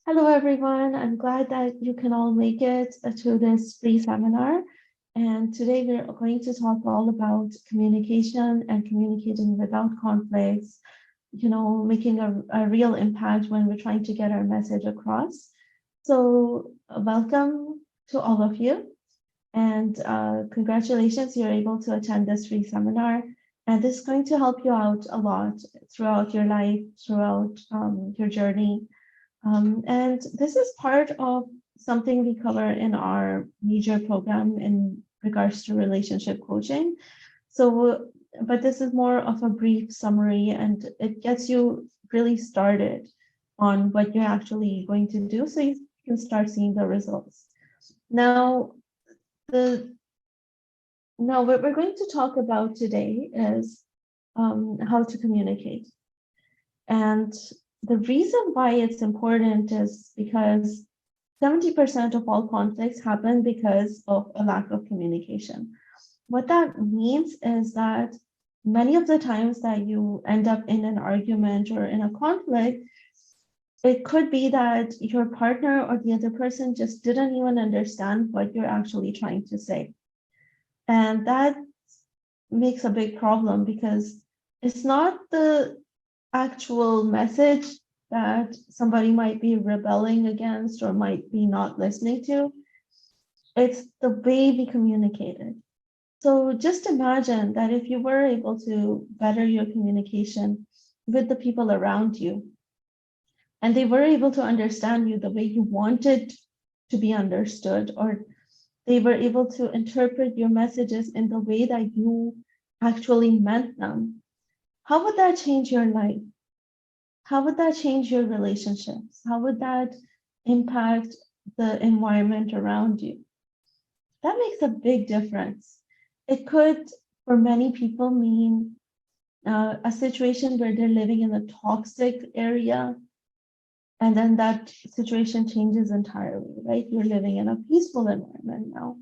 Hello, everyone. I'm glad that you can all make it to this free seminar. And today we're going to talk all about communication and communicating without conflicts, making a real impact when we're trying to get our message across. So welcome to all of you. And congratulations, you're able to attend this free seminar. And this is going to help you out a lot throughout your life, throughout your journey. And this is part of something we cover in our major program in regards to relationship coaching. So, but this is more of a brief summary and it gets you really started on what you're actually going to do so you can start seeing the results. Now, what we're going to talk about today is how to communicate. And the reason why it's important is because 70% of all conflicts happen because of a lack of communication. What that means is that many of the times that you end up in an argument or in a conflict, it could be that your partner or the other person just didn't even understand what you're actually trying to say. And that makes a big problem because it's not the actual message that somebody might be rebelling against or might be not listening to. It's the way we communicate it. So just imagine that if you were able to better your communication with the people around you, and they were able to understand you the way you wanted to be understood, or they were able to interpret your messages in the way that you actually meant them, how would that change your life? How would that change your relationships? How would that impact the environment around you? That makes a big difference. It could, for many people, mean a situation where they're living in a toxic area, and then that situation changes entirely, right? You're living in a peaceful environment now.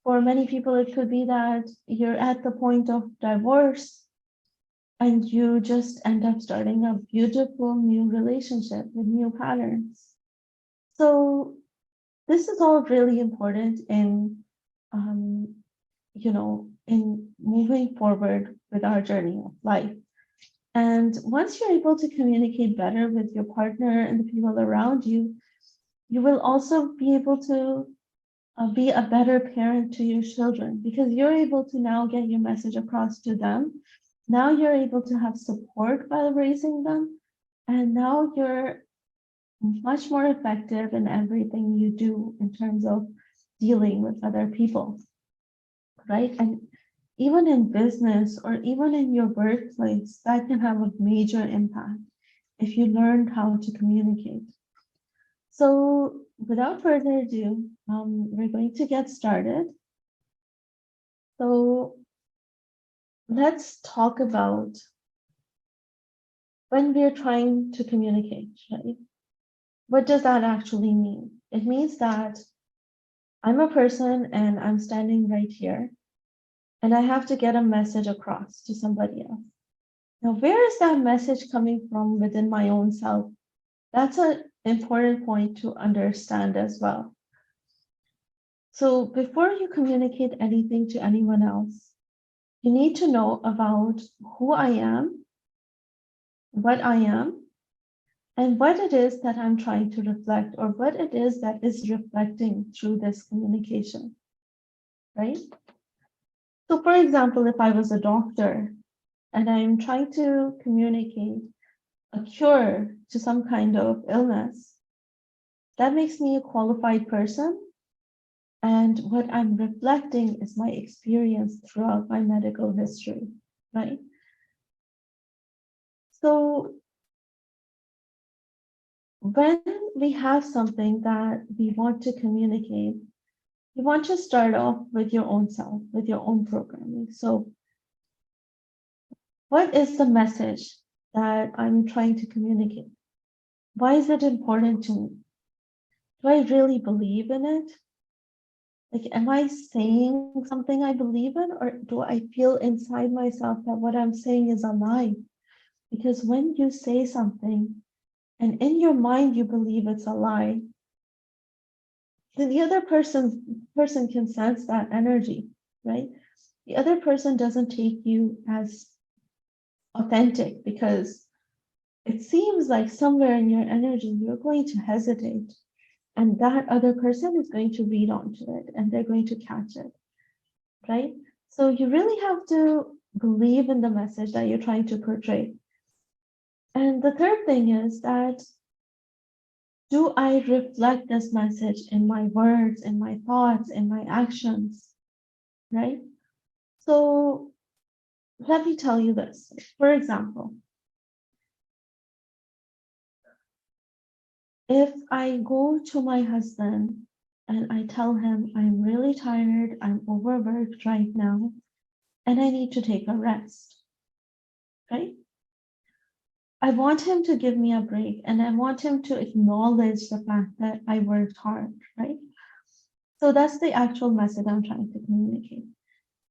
For many people, it could be that you're at the point of divorce and you just end up starting a beautiful new relationship with new patterns. So this is all really important in, in moving forward with our journey of life. And once you're able to communicate better with your partner and the people around you, you will also be able to be a better parent to your children because you're able to now get your message across to them. Now you're able to have support while raising them. And now you're much more effective in everything you do in terms of dealing with other people, right? And even in business or even in your workplace, that can have a major impact if you learn how to communicate. So without further ado, we're going to get started. So let's talk about when we're trying to communicate, right? What does that actually mean? It means that I'm a person and I'm standing right here and I have to get a message across to somebody else. Now, where is that message coming from within my own self? That's an important point to understand as well. So before you communicate anything to anyone else, you need to know about who I am, what I am, and what it is that I'm trying to reflect or what it is that is reflecting through this communication, right? So for example, if I was a doctor and I'm trying to communicate a cure to some kind of illness, that makes me a qualified person. And what I'm reflecting is my experience throughout my medical history, right? So when we have something that we want to communicate, you want to start off with your own self, with your own programming. So what is the message that I'm trying to communicate? Why is it important to me? Do I really believe in it? Like, am I saying something I believe in, or do I feel inside myself that what I'm saying is a lie? Because when you say something and in your mind you believe it's a lie, then the other person can sense that energy, right? The other person doesn't take you as authentic because it seems like somewhere in your energy you're going to hesitate, and that other person is going to read onto it and they're going to catch it, right? So you really have to believe in the message that you're trying to portray. And the third thing is that, do I reflect this message in my words, in my thoughts, in my actions, right? So let me tell you this. For example, if I go to my husband and I tell him I'm really tired, I'm overworked right now, and I need to take a rest, right? I want him to give me a break, and I want him to acknowledge the fact that I worked hard, right? So that's the actual message I'm trying to communicate.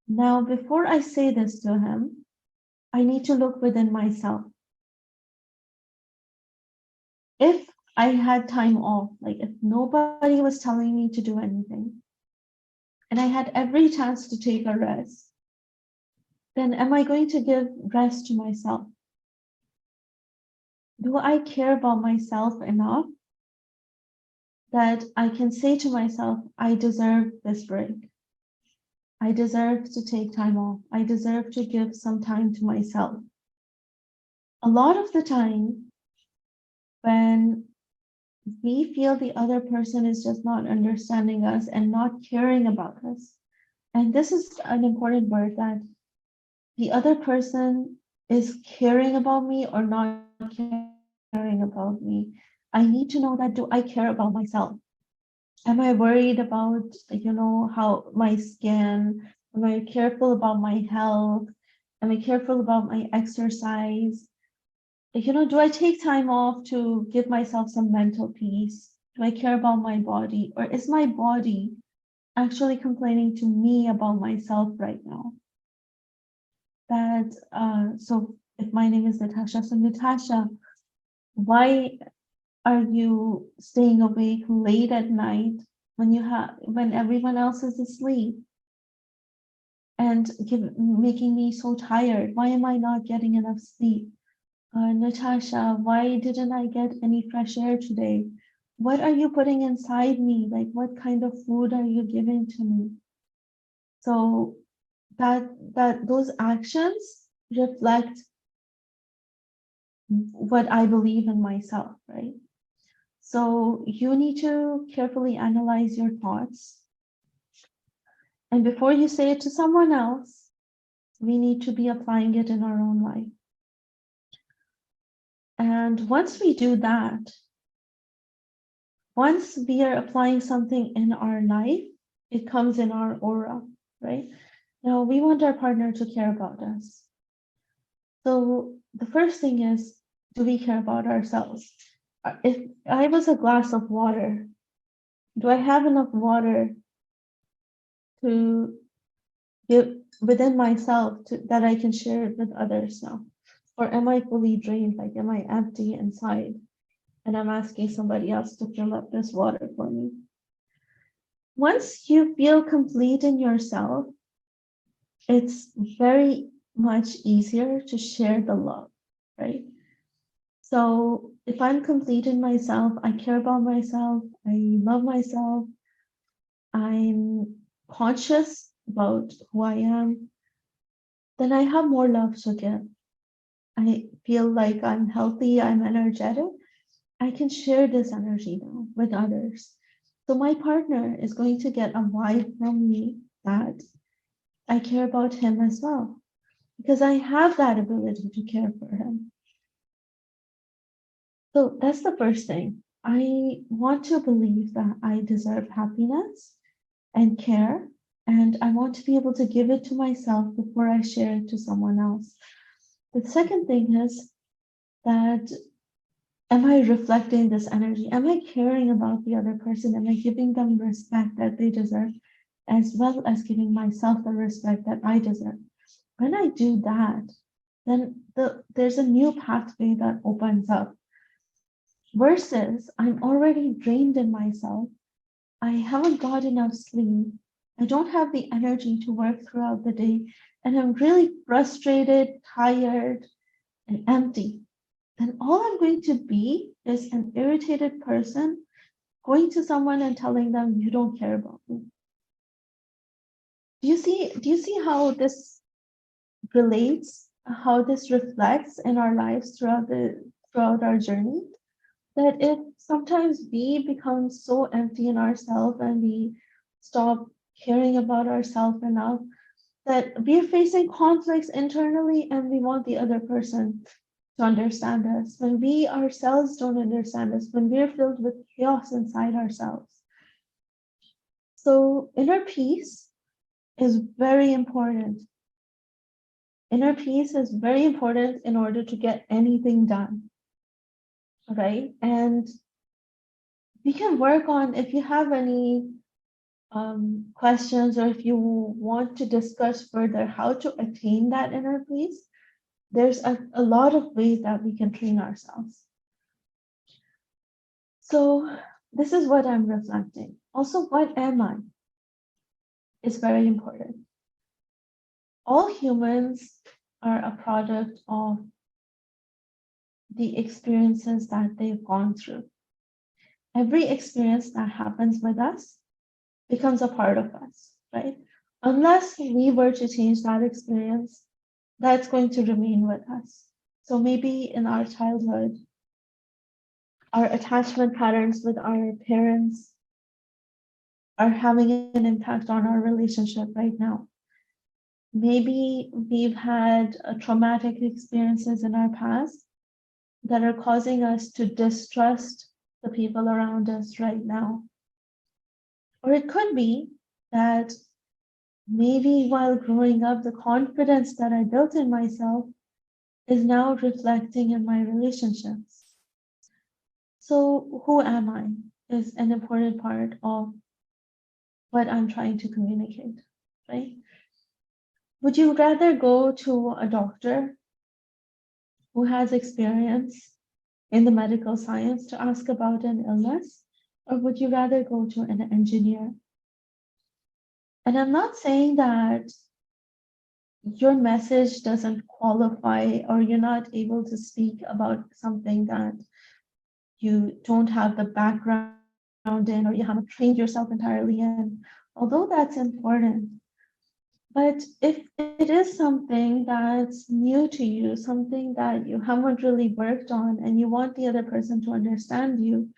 Now, before I say this to him, I need to look within myself. If I had time off, like if nobody was telling me to do anything, and I had every chance to take a rest, then am I going to give rest to myself? Do I care about myself enough that I can say to myself, I deserve this break. I deserve to take time off. I deserve to give some time to myself. A lot of the time, when we feel the other person is just not understanding us and not caring about us, and this is an important word, that the other person is caring about me or not caring about me. I need to know that, do I care about myself? Am I worried about, how my skin? Am I careful about my health? Am I careful about my exercise? Do I take time off to give myself some mental peace? Do I care about my body? Or is my body actually complaining to me about myself right now? So if my name is Natasha, so Natasha, why are you staying awake late at night when everyone else is asleep, and making me so tired? Why am I not getting enough sleep? Natasha, why didn't I get any fresh air today? What are you putting inside me? Like, what kind of food are you giving to me? So that those actions reflect what I believe in myself, right? So you need to carefully analyze your thoughts. And before you say it to someone else, we need to be applying it in our own life. And once we do that, once we are applying something in our life, it comes in our aura, right? Now, we want our partner to care about us. So the first thing is, do we care about ourselves? If I was a glass of water, do I have enough water to give within myself that I can share it with others now? Or am I fully drained? Like, am I empty inside? And I'm asking somebody else to fill up this water for me. Once you feel complete in yourself, it's very much easier to share the love, right? So if I'm complete in myself, I care about myself, I love myself, I'm conscious about who I am, then I have more love to give. I feel like I'm healthy, I'm energetic. I can share this energy now with others. So my partner is going to get a vibe from me that I care about him as well, because I have that ability to care for him. So that's the first thing. I want to believe that I deserve happiness and care, and I want to be able to give it to myself before I share it to someone else. The second thing is that, am I reflecting this energy? Am I caring about the other person? Am I giving them respect that they deserve, as well as giving myself the respect that I deserve? When I do that, then there's a new pathway that opens up. versus I'm already drained in myself. I haven't got enough sleep. I don't have the energy to work throughout the day. And I'm really frustrated, tired, and empty. Then all I'm going to be is an irritated person going to someone and telling them you don't care about me. Do you see how this relates, how this reflects in our lives throughout our journey? That if sometimes we become so empty in ourselves and we stop caring about ourselves enough, that we're facing conflicts internally and we want the other person to understand us. When we ourselves don't understand us, when we're filled with chaos inside ourselves. So inner peace is very important. Inner peace is very important in order to get anything done, right? And we can work on, if you have any questions or if you want to discuss further how to attain that inner peace, there's a lot of ways that we can train ourselves. So this is what I'm reflecting. Also, what am I? Is very important. All humans are a product of the experiences that they've gone through. Every experience that happens with us becomes a part of us, right? Unless we were to change that experience, that's going to remain with us. So maybe in our childhood, our attachment patterns with our parents are having an impact on our relationship right now. Maybe we've had traumatic experiences in our past that are causing us to distrust the people around us right now. Or it could be that maybe while growing up, the confidence that I built in myself is now reflecting in my relationships. So who am I is an important part of what I'm trying to communicate, right? Would you rather go to a doctor who has experience in the medical science to ask about an illness, or would you rather go to an engineer? And I'm not saying that your message doesn't qualify or you're not able to speak about something that you don't have the background in or you haven't trained yourself entirely in, although that's important. But if it is something that's new to you, something that you haven't really worked on and you want the other person to understand you,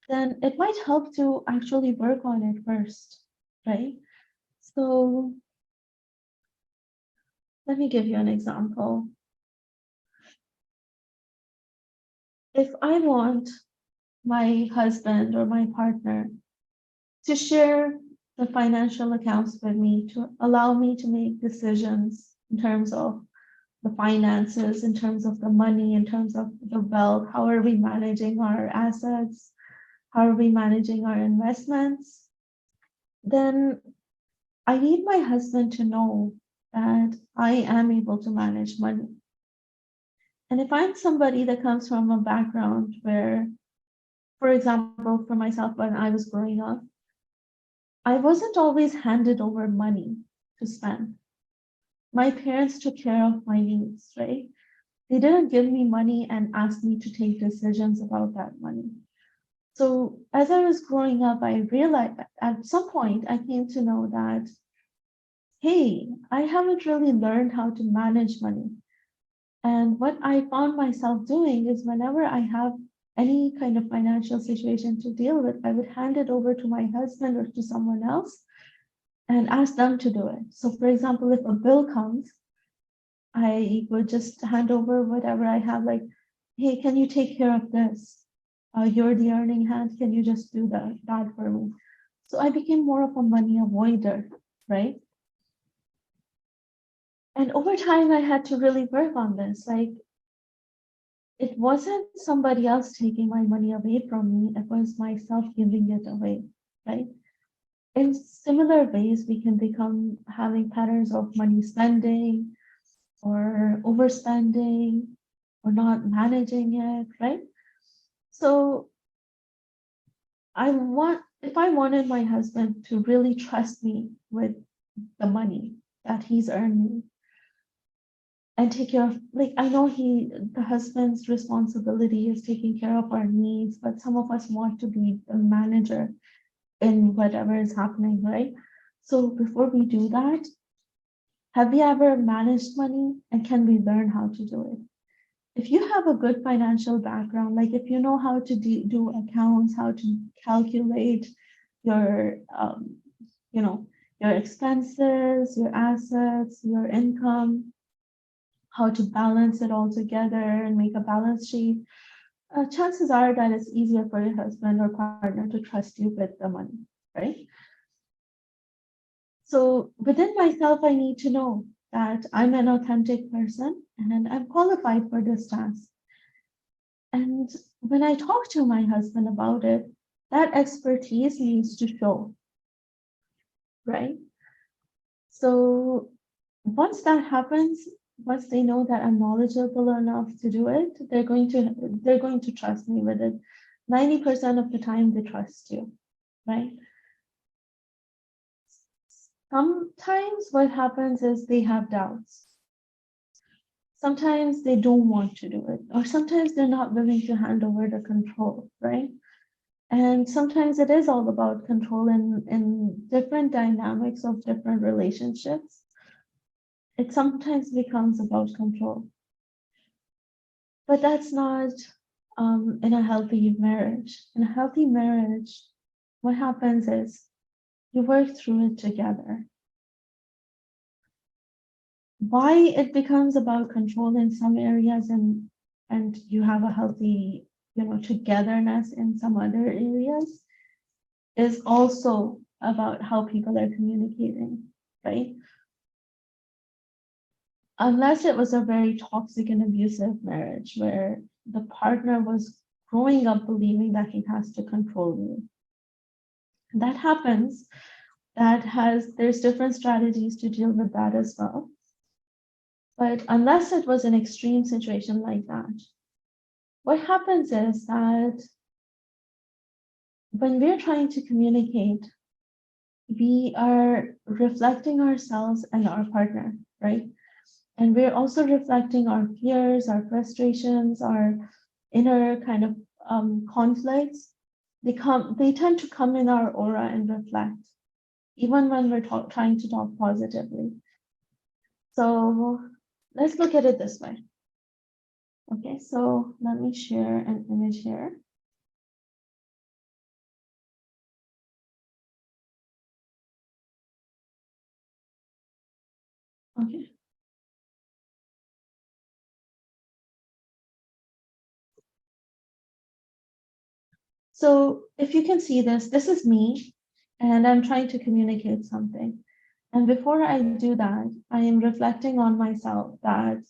then it might help to actually work on it first, right? So let me give you an example. If I want my husband or my partner to share the financial accounts with me, to allow me to make decisions in terms of the finances, in terms of the money, in terms of the wealth, how are we managing our assets, how are we managing our investments, then I need my husband to know that I am able to manage money. And if I'm somebody that comes from a background where, for example, for myself, when I was growing up, I wasn't always handed over money to spend. My parents took care of my needs, right? They didn't give me money and ask me to take decisions about that money. So as I was growing up, I realized at some point I came to know that, hey, I haven't really learned how to manage money. And what I found myself doing is whenever I have any kind of financial situation to deal with, I would hand it over to my husband or to someone else and ask them to do it. So for example, if a bill comes, I would just hand over whatever I have, like, hey, can you take care of this? You're the earning hand, can you just do that for me? So I became more of a money avoider, right? And over time, I had to really work on this. Like, it wasn't somebody else taking my money away from me, it was myself giving it away, right? In similar ways, we can become having patterns of money spending or overspending or not managing it, right? So if I wanted my husband to really trust me with the money that he's earning and take care of, like, I know the husband's responsibility is taking care of our needs, but some of us want to be the manager in whatever is happening, right? So before we do that, have we ever managed money, and can we learn how to do it? If you have a good financial background, like if you know how to do accounts, how to calculate your, your expenses, your assets, your income, how to balance it all together and make a balance sheet, chances are that it's easier for your husband or partner to trust you with the money, right? So within myself, I need to know that I'm an authentic person and I'm qualified for this task. And when I talk to my husband about it, that expertise needs to show, right? So once that happens, once they know that I'm knowledgeable enough to do it, they're going to trust me with it. 90% of the time they trust you, right? Sometimes what happens is they have doubts. Sometimes they don't want to do it, or sometimes they're not willing to hand over the control, right? And sometimes it is all about control in different dynamics of different relationships. It sometimes becomes about control. But that's not in a healthy marriage. In a healthy marriage, what happens is you work through it together. Why it becomes about control in some areas and you have a healthy, togetherness in some other areas is also about how people are communicating, right? Unless it was a very toxic and abusive marriage where the partner was growing up believing that he has to control you. That happens. There's different strategies to deal with that as well. But unless it was an extreme situation like that, what happens is that when we're trying to communicate, we are reflecting ourselves and our partner, right? And we're also reflecting our fears, our frustrations, our inner kind of conflicts. They tend to come in our aura and reflect, even when we're trying to talk positively. So let's look at it this way. Okay, so let me share an image here. Okay. So if you can see this is me, and I'm trying to communicate something. And before I do that, I am reflecting on myself that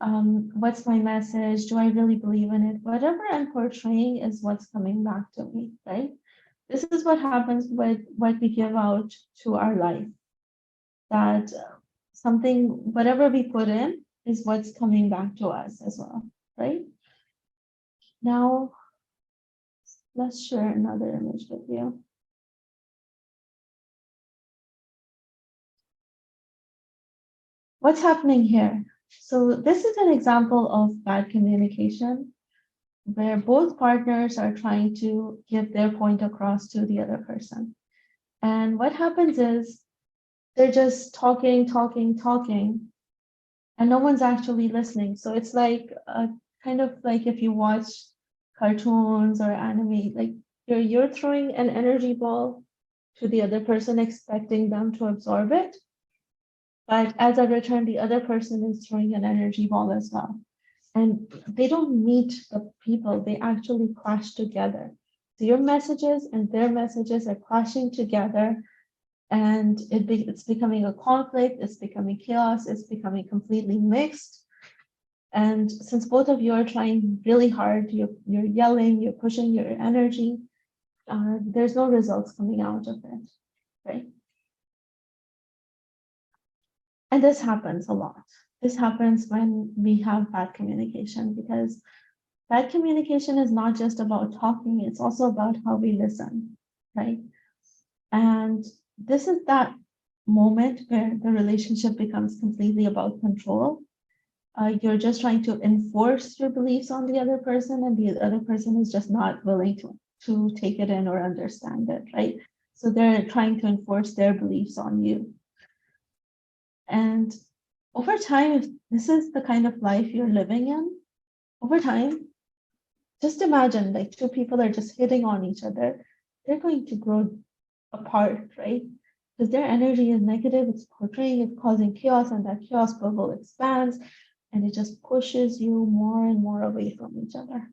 what's my message? Do I really believe in it? Whatever I'm portraying is what's coming back to me, right? This is what happens with what we give out to our life. That whatever we put in is what's coming back to us as well, right? Now, let's share another image with you. What's happening here? So this is an example of bad communication where both partners are trying to give their point across to the other person. And what happens is they're just talking, and no one's actually listening. So it's like kind of like if you watch cartoons or anime, like you're throwing an energy ball to the other person, expecting them to absorb it. But as a return, the other person is throwing an energy ball as well. And they don't meet the people, they actually clash together. So your messages and their messages are clashing together, and it's becoming a conflict, it's becoming chaos, it's becoming completely mixed. And since both of you are trying really hard, you're yelling, you're pushing your energy, there's no results coming out of it, right? And this happens a lot. This happens when we have bad communication because Bad communication is not just about talking, it's also about how we listen, right? And this is that moment where the relationship becomes completely about control. You're just trying to enforce your beliefs on the other person, and the other person is just not willing to take it in or understand it, right? So they're trying to enforce their beliefs on you. And over time, if this is the kind of life you're living in, over time, just imagine like two people are just hitting on each other. They're going to grow apart, right? Because their energy is negative, it's portraying, it's causing chaos, and that chaos bubble expands and it just pushes you more and more away from each other.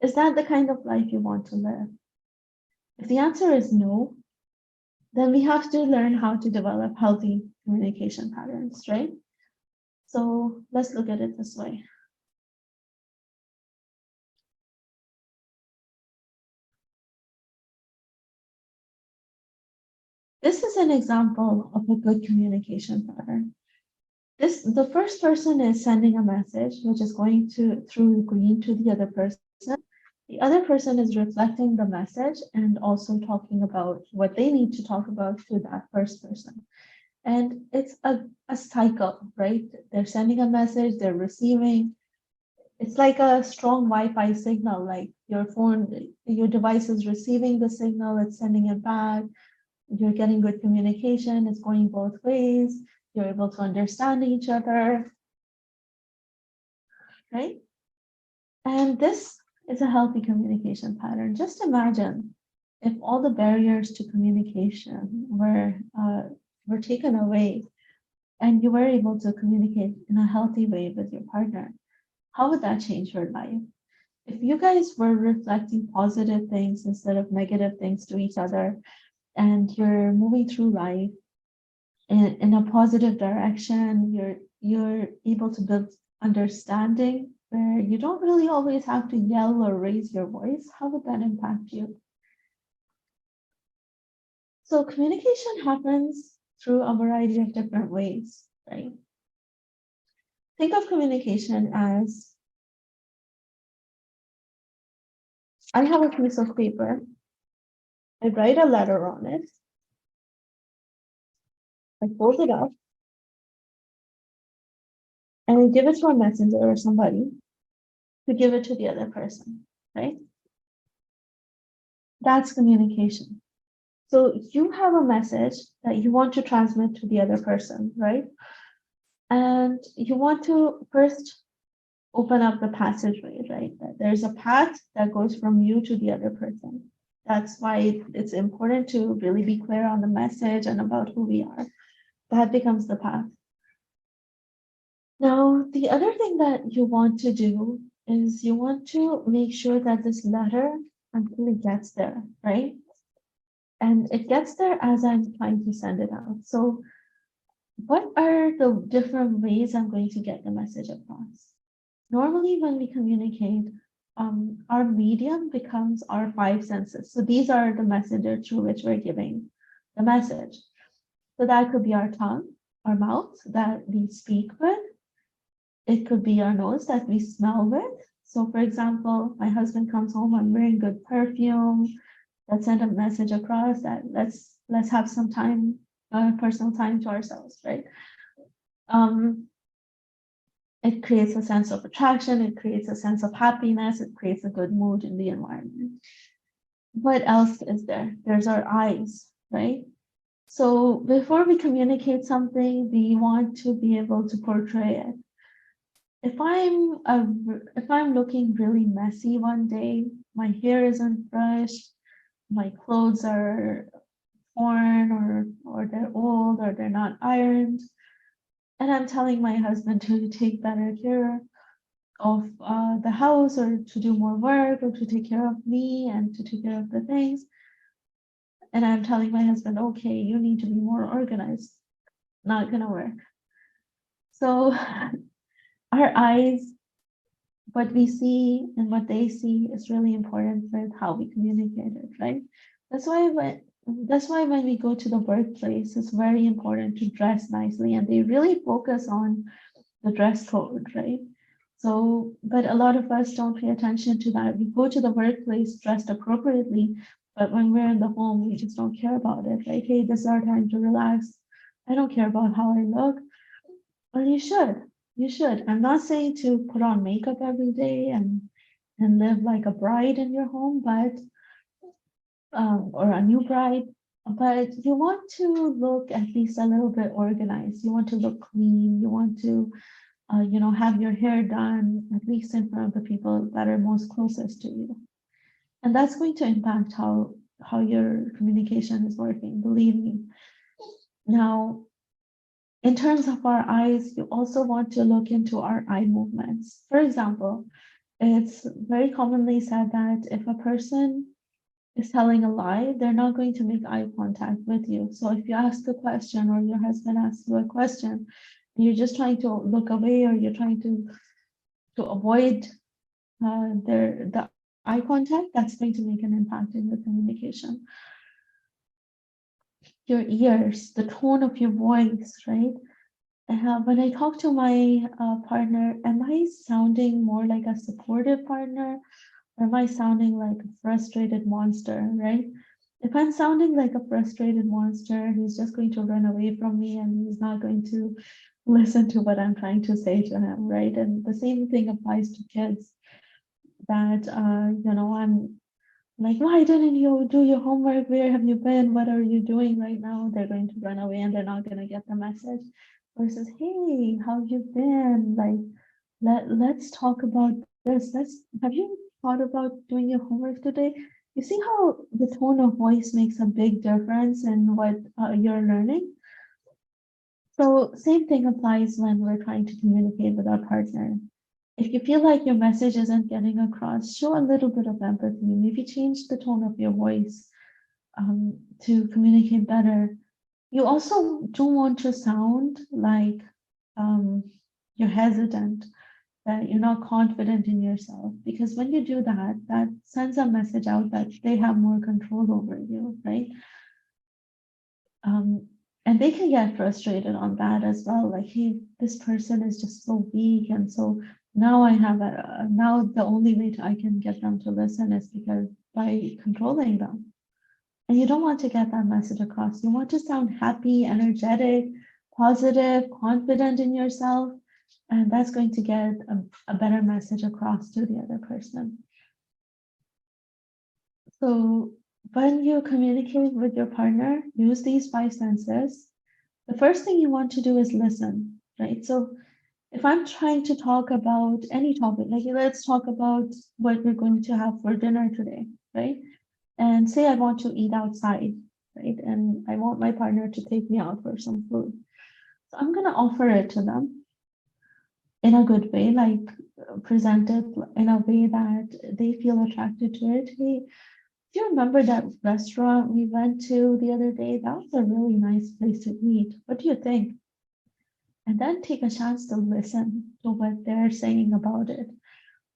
Is that the kind of life you want to live? If the answer is no, then we have to learn how to develop healthy communication patterns, right? So let's look at it this way. This is an example of a good communication pattern. The first person is sending a message, which is going through green to the other person. The other person is reflecting the message and also talking about what they need to talk about to that first person. And it's a cycle, right? They're sending a message, they're receiving. It's like a strong Wi-Fi signal, like your phone, your device is receiving the signal, it's sending it back. You're getting good communication, it's going both ways. You're able to understand each other, right? And this is a healthy communication pattern. Just imagine if all the barriers to communication were taken away and you were able to communicate in a healthy way with your partner. How would that change your life? If you guys were reflecting positive things instead of negative things to each other, and you're moving through life in a positive direction, you're able to build understanding where you don't really always have to yell or raise your voice, how would that impact you? So communication happens through a variety of different ways, right? Think of communication as, I have a piece of paper, I write a letter on it, I fold it up, and I give it to a messenger or somebody to give it to the other person, right? That's communication. So you have a message that you want to transmit to the other person, right? And you want to first open up the passageway, right? There's a path that goes from you to the other person. That's why it's important to really be clear on the message and about who we are. That becomes the path. Now, the other thing that you want to do is you want to make sure that this letter actually gets there, right? And it gets there as I'm trying to send it out. So what are the different ways I'm going to get the message across? Normally, when we communicate, our medium becomes our five senses. So these are the messenger through which we're giving the message. So that could be our tongue, our mouth that we speak with. It could be our nose that we smell with. So for example, my husband comes home, I'm wearing good perfume. Let's send a message across that let's have some time, personal time to ourselves, right? It creates a sense of attraction, it creates a sense of happiness, it creates a good mood in the environment. What else is there? There's our eyes, right? So before we communicate something, we want to be able to portray it. If I'm looking really messy one day, my hair isn't brushed, my clothes are torn or they're old or they're not ironed, and I'm telling my husband to take better care of the house or to do more work or to take care of me and to take care of the things. And I'm telling my husband, okay, you need to be more organized. Not gonna work. So our eyes, what we see and what they see is really important with how we communicate it, right? That's why when we go to the workplace, it's very important to dress nicely, and they really focus on the dress code, right? So, but a lot of us don't pay attention to that. We go to the workplace dressed appropriately, but when we're in the home, we just don't care about it. Like, hey, this is our time to relax. I don't care about how I look. Well, you should. You should. I'm not saying to put on makeup every day and live like a bride in your home, but or a new bride, but you want to look at least a little bit organized. You want to look clean. You want to, have your hair done at least in front of the people that are most closest to you, and that's going to impact how your communication is working. Believe me. Now, in terms of our eyes, you also want to look into our eye movements. For example, it's very commonly said that if a person is telling a lie, they're not going to make eye contact with you. So if you ask a question or your husband asks you a question, and you're just trying to look away or you're trying to avoid the eye contact, that's going to make an impact in your communication. Your ears, the tone of your voice, right? When I talk to my partner, am I sounding more like a supportive partner, or am I sounding like a frustrated monster, right? If I'm sounding like a frustrated monster, he's just going to run away from me and he's not going to listen to what I'm trying to say to him, right? And the same thing applies to kids, that, I'm like, why didn't you do your homework? Where have you been? What are you doing right now? They're going to run away and they're not going to get the message. Versus, hey, how have you been? Like, let's talk about this. Have you thought about doing your homework today? You see how the tone of voice makes a big difference in what you're learning? So same thing applies when we're trying to communicate with our partner. If you feel like your message isn't getting across, show a little bit of empathy. Maybe change the tone of your voice to communicate better. You also don't want to sound like you're hesitant, that you're not confident in yourself, because when you do that, that sends a message out that they have more control over you, right? And they can get frustrated on that as well. Like, hey, this person is just so weak, and so now now the only way I can get them to listen is because by controlling them. And you don't want to get that message across. You want to sound happy, energetic, positive, confident in yourself, and that's going to get a better message across to the other person. So when you communicate with your partner, use these 5 senses. The first thing you want to do is listen, right? So if I'm trying to talk about any topic, like let's talk about what we're going to have for dinner today, right? And say I want to eat outside, right? And I want my partner to take me out for some food. So I'm going to offer it to them in a good way, like present it in a way that they feel attracted to it. Hey, do you remember that restaurant we went to the other day? That was a really nice place to eat. What do you think? And then take a chance to listen to what they're saying about it.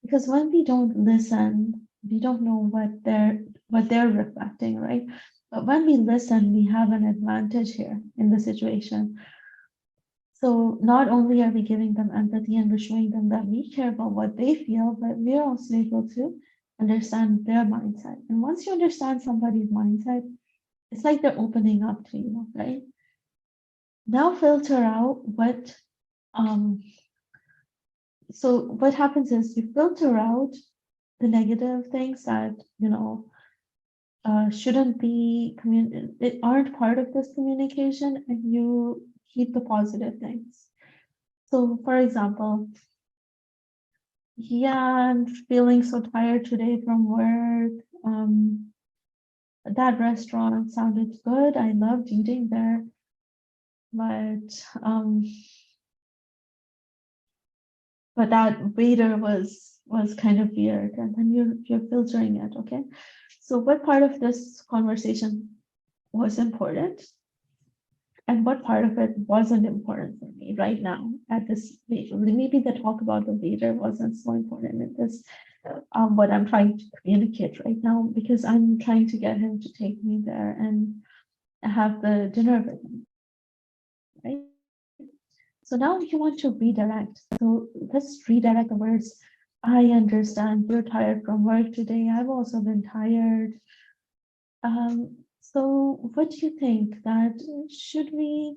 Because when we don't listen, we don't know what they're reflecting, right? But when we listen, we have an advantage here in the situation. So not only are we giving them empathy and we're showing them that we care about what they feel, but we're also able to understand their mindset. And once you understand somebody's mindset, it's like they're opening up to you, right? Now filter out so what happens is you filter out the negative things that, shouldn't be it aren't part of this communication, and you keep the positive things. So for example, yeah, I'm feeling so tired today from work. That restaurant sounded good. I loved eating there, but that waiter was kind of weird. And then you're filtering it, okay? So what part of this conversation was important, and what part of it wasn't important for me right now at this maybe the talk about the waiter wasn't so important in this what I'm trying to communicate right now, because I'm trying to get him to take me there and have the dinner with him, right? So now you want to redirect. So let's redirect the words. I understand you're tired from work today. I've also been tired. So what do you think that should we,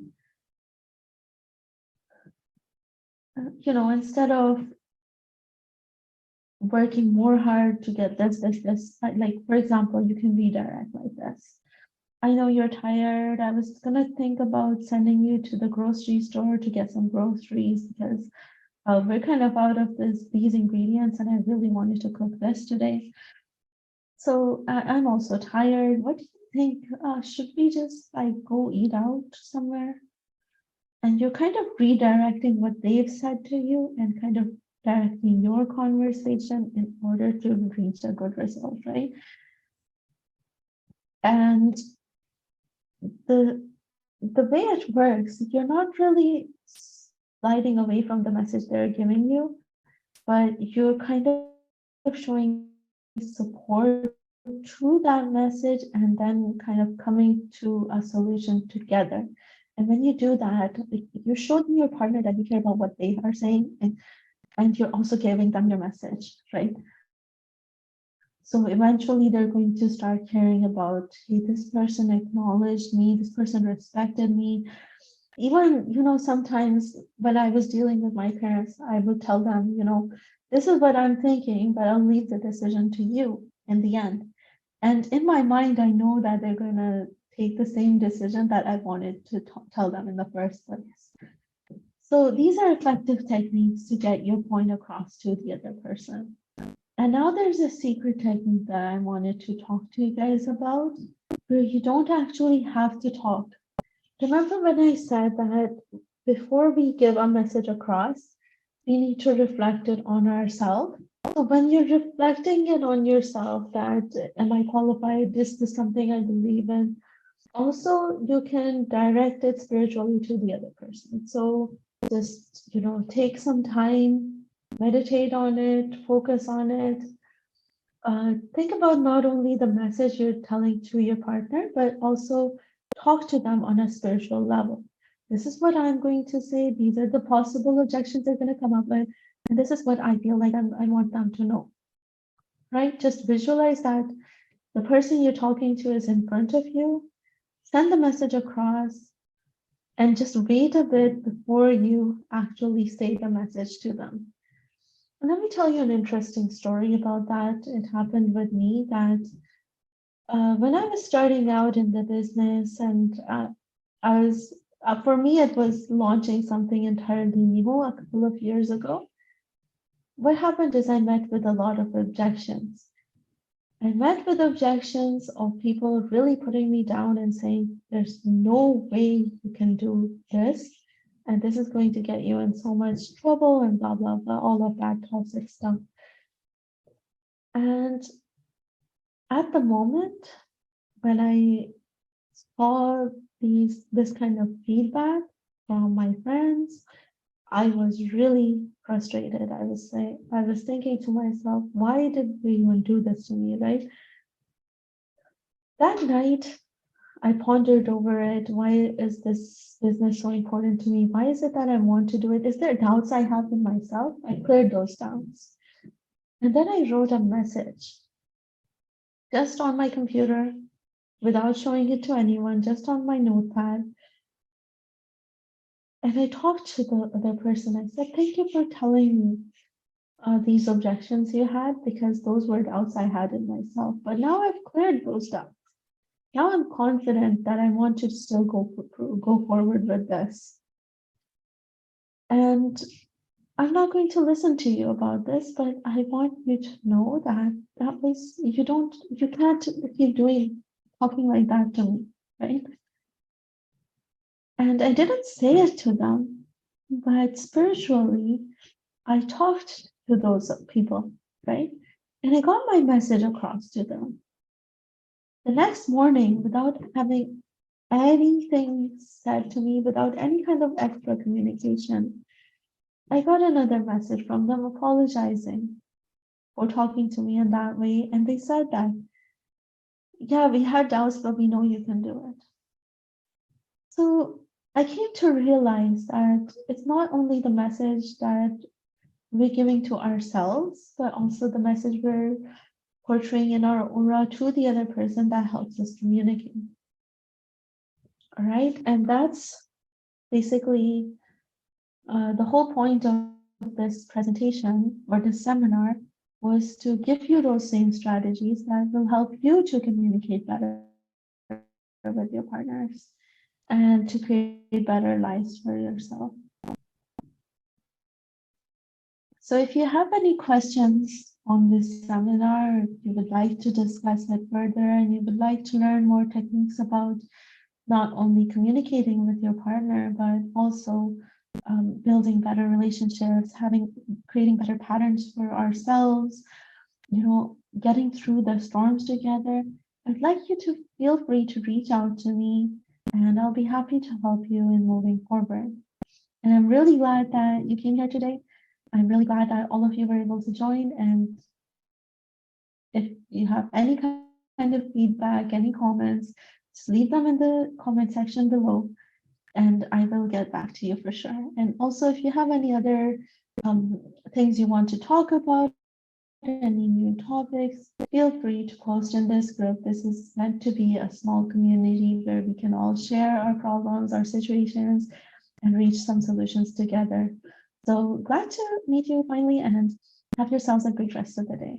instead of working more hard to get this, like, for example, you can redirect like this. I know you're tired. I was gonna think about sending you to the grocery store to get some groceries because we're kind of out of these ingredients and I really wanted to cook this today. So I'm also tired. What do you think? Should we just like go eat out somewhere? And you're kind of redirecting what they've said to you and kind of directing your conversation in order to reach a good result, right? And the way it works, you're not really sliding away from the message they're giving you, but you're kind of showing support to that message and then kind of coming to a solution together. And when you do that, you're showing your partner that you care about what they are saying, and you're also giving them your message, right? So eventually they're going to start caring about, hey, this person acknowledged me, this person respected me. Even, sometimes when I was dealing with my parents, I would tell them, this is what I'm thinking, but I'll leave the decision to you in the end. And in my mind, I know that they're going to take the same decision that I wanted to tell them in the first place. So these are effective techniques to get your point across to the other person. And now there's a secret technique that I wanted to talk to you guys about, where you don't actually have to talk. Remember when I said that before we give a message across, we need to reflect it on ourselves. So when you're reflecting it on yourself, that am I qualified? This is something I believe in. Also, you can direct it spiritually to the other person. So just, take some time, meditate on it, focus on it. Think about not only the message you're telling to your partner, but also talk to them on a spiritual level. This is what I'm going to say. These are the possible objections they're going to come up with. And this is what I feel like I want them to know, right? Just visualize that the person you're talking to is in front of you. Send the message across and just wait a bit before you actually say the message to them. And let me tell you an interesting story about that. It happened with me that when I was starting out in the business and I was, for me, it was launching something entirely new a couple of years ago. What happened is I met with a lot of objections. I met with objections of people really putting me down and saying, there's no way you can do this. And this is going to get you in so much trouble and blah, blah, blah, all of that toxic stuff. And at the moment, when I saw this kind of feedback from my friends, I was really frustrated. I was thinking to myself, why did we even do this to me, right? That night, I pondered over it. Why is this business so important to me? Why is it that I want to do it? Is there doubts I have in myself? I cleared those doubts. And then I wrote a message just on my computer without showing it to anyone, just on my notepad. And I talked to the other person. I said, thank you for telling me these objections you had, because those were doubts I had in myself. But now I've cleared those doubts. Now I'm confident that I want to still go forward with this. And I'm not going to listen to you about this, but I want you to know that was, you can't keep talking like that to me, right? And I didn't say it to them, but spiritually, I talked to those people, right? And I got my message across to them. The next morning, without having anything said to me, without any kind of extra communication, I got another message from them apologizing for talking to me in that way. And they said that, yeah, we had doubts, but we know you can do it. So I came to realize that it's not only the message that we're giving to ourselves, but also the message we're portraying in our aura to the other person that helps us communicate. All right, and that's basically the whole point of this presentation or this seminar was to give you those same strategies that will help you to communicate better with your partners and to create better lives for yourself. So if you have any questions on this seminar, if you would like to discuss it further and you would like to learn more techniques about not only communicating with your partner, but also building better relationships, creating better patterns for ourselves, getting through the storms together, I'd like you to feel free to reach out to me and I'll be happy to help you in moving forward. And I'm really glad that you came here today. I'm really glad that all of you were able to join. And if you have any kind of feedback, any comments, just leave them in the comment section below and I will get back to you for sure. And also, if you have any other things you want to talk about, any new topics, feel free to post in this group. This is meant to be a small community where we can all share our problems, our situations, and reach some solutions together. So glad to meet you finally and have yourselves a great rest of the day.